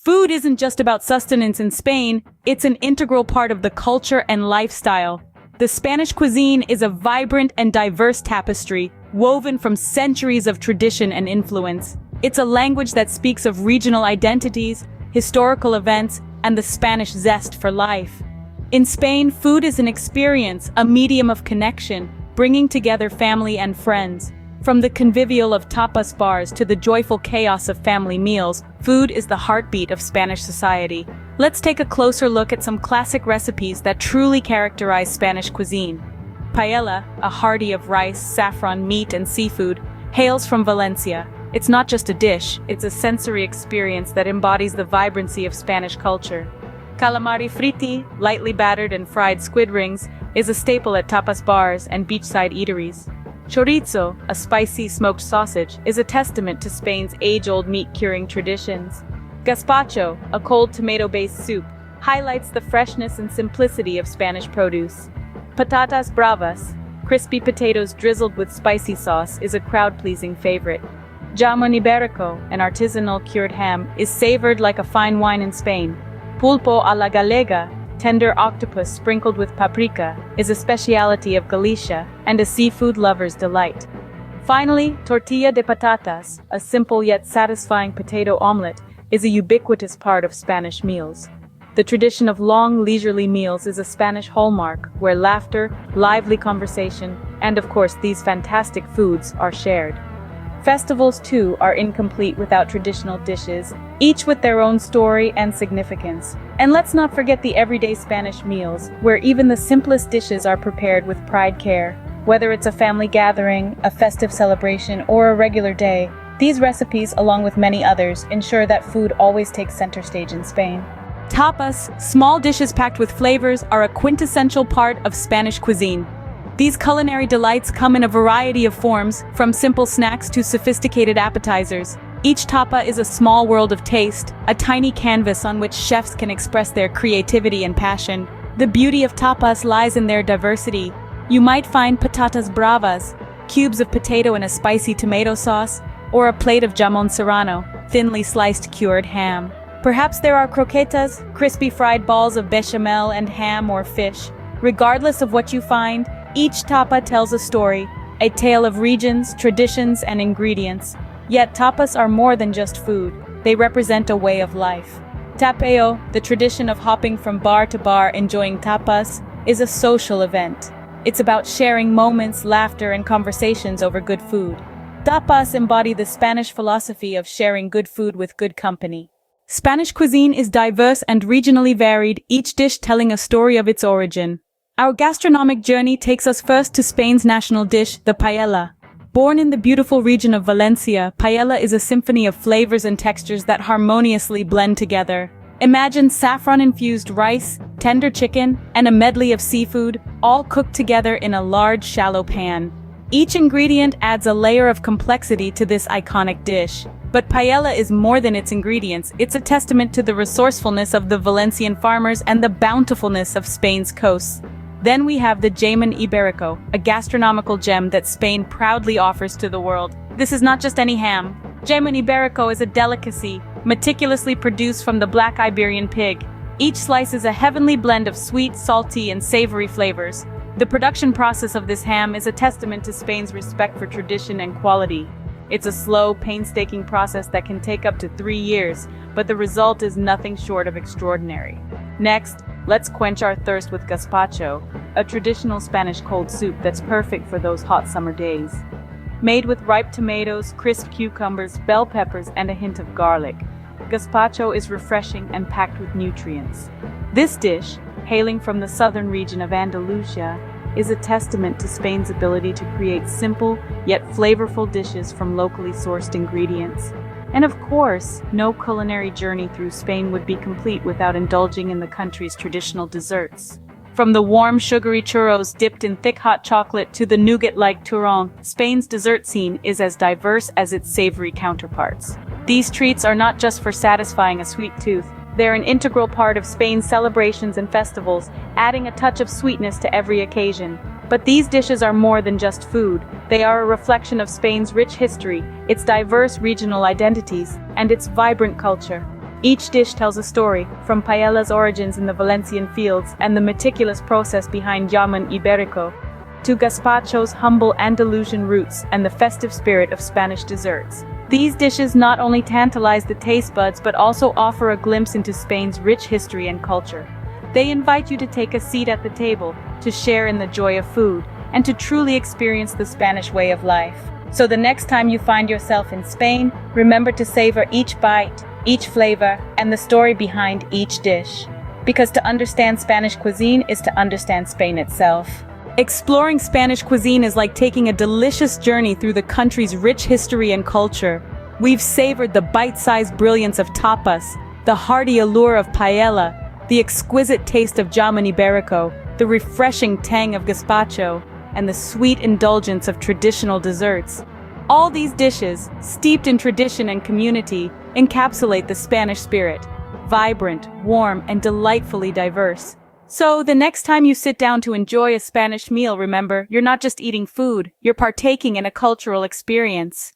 Food isn't just about sustenance in Spain, it's an integral part of the culture and lifestyle. The Spanish cuisine is a vibrant and diverse tapestry, woven from centuries of tradition and influence. It's a language that speaks of regional identities, historical events, and the Spanish zest for life. In Spain, food is an experience, a medium of connection, bringing together family and friends. From the convivial of tapas bars to the joyful chaos of family meals, food is the heartbeat of Spanish society. Let's take a closer look at some classic recipes that truly characterize Spanish cuisine. Paella, a hearty of rice, saffron, meat, and seafood, hails from Valencia. It's not just a dish, it's a sensory experience that embodies the vibrancy of Spanish culture. Calamari fritti, lightly battered and fried squid rings, is a staple at tapas bars and beachside eateries. Chorizo, a spicy smoked sausage, is a testament to Spain's age-old meat-curing traditions. Gazpacho, a cold tomato-based soup, highlights the freshness and simplicity of Spanish produce. Patatas bravas, crispy potatoes drizzled with spicy sauce, is a crowd-pleasing favorite. Jamón ibérico, an artisanal cured ham, is savored like a fine wine in Spain. Pulpo a la gallega, tender octopus sprinkled with paprika, is a specialty of Galicia and a seafood lover's delight. Finally, tortilla de patatas, a simple yet satisfying potato omelette, is a ubiquitous part of Spanish meals. The tradition of long, leisurely meals is a Spanish hallmark, where laughter, lively conversation, and of course these fantastic foods are shared. Festivals, too, are incomplete without traditional dishes, each with their own story and significance. And let's not forget the everyday Spanish meals, where even the simplest dishes are prepared with pride care. Whether it's a family gathering, a festive celebration, or a regular day, these recipes, along with many others, ensure that food always takes center stage in Spain. Tapas, small dishes packed with flavors, are a quintessential part of Spanish cuisine. These culinary delights come in a variety of forms, from simple snacks to sophisticated appetizers. Each tapa is a small world of taste, a tiny canvas on which chefs can express their creativity and passion. The beauty of tapas lies in their diversity. You might find patatas bravas, cubes of potato in a spicy tomato sauce, or a plate of jamón serrano, thinly sliced cured ham. Perhaps there are croquetas, crispy fried balls of bechamel and ham or fish. Regardless of what you find, each tapa tells a story, a tale of regions, traditions, and ingredients. Yet tapas are more than just food. They represent a way of life. Tapeo, the tradition of hopping from bar to bar enjoying tapas, is a social event. It's about sharing moments, laughter, and conversations over good food. Tapas embody the Spanish philosophy of sharing good food with good company. Spanish cuisine is diverse and regionally varied, each dish telling a story of its origin. Our gastronomic journey takes us first to Spain's national dish, the paella. Born in the beautiful region of Valencia, paella is a symphony of flavors and textures that harmoniously blend together. Imagine saffron-infused rice, tender chicken, and a medley of seafood, all cooked together in a large, shallow pan. Each ingredient adds a layer of complexity to this iconic dish. But paella is more than its ingredients, it's a testament to the resourcefulness of the Valencian farmers and the bountifulness of Spain's coasts. Then we have the jamón ibérico, a gastronomical gem that Spain proudly offers to the world. This is not just any ham. Jamón ibérico is a delicacy, meticulously produced from the black Iberian pig. Each slice is a heavenly blend of sweet, salty, and savory flavors. The production process of this ham is a testament to Spain's respect for tradition and quality. It's a slow, painstaking process that can take up to 3 years, but the result is nothing short of extraordinary. Next, let's quench our thirst with gazpacho, a traditional Spanish cold soup that's perfect for those hot summer days. Made with ripe tomatoes, crisp cucumbers, bell peppers, and a hint of garlic, gazpacho is refreshing and packed with nutrients. This dish, hailing from the southern region of Andalusia, is a testament to Spain's ability to create simple yet flavorful dishes from locally sourced ingredients. And of course, no culinary journey through Spain would be complete without indulging in the country's traditional desserts. From the warm, sugary churros dipped in thick hot chocolate to the nougat-like turrón, Spain's dessert scene is as diverse as its savory counterparts. These treats are not just for satisfying a sweet tooth, they're an integral part of Spain's celebrations and festivals, adding a touch of sweetness to every occasion. But these dishes are more than just food. They are a reflection of Spain's rich history, its diverse regional identities, and its vibrant culture. Each dish tells a story, from paella's origins in the Valencian fields and the meticulous process behind jamón ibérico, to gazpacho's humble Andalusian roots and the festive spirit of Spanish desserts. These dishes not only tantalize the taste buds but also offer a glimpse into Spain's rich history and culture. They invite you to take a seat at the table, to share in the joy of food, and to truly experience the Spanish way of life. So the next time you find yourself in Spain, remember to savor each bite, each flavor, and the story behind each dish. Because to understand Spanish cuisine is to understand Spain itself. Exploring Spanish cuisine is like taking a delicious journey through the country's rich history and culture. We've savored the bite-sized brilliance of tapas, the hearty allure of paella, the exquisite taste of jamón ibérico, the refreshing tang of gazpacho, and the sweet indulgence of traditional desserts. All these dishes, steeped in tradition and community, encapsulate the Spanish spirit, vibrant, warm, and delightfully diverse. So, the next time you sit down to enjoy a Spanish meal, remember, you're not just eating food, you're partaking in a cultural experience.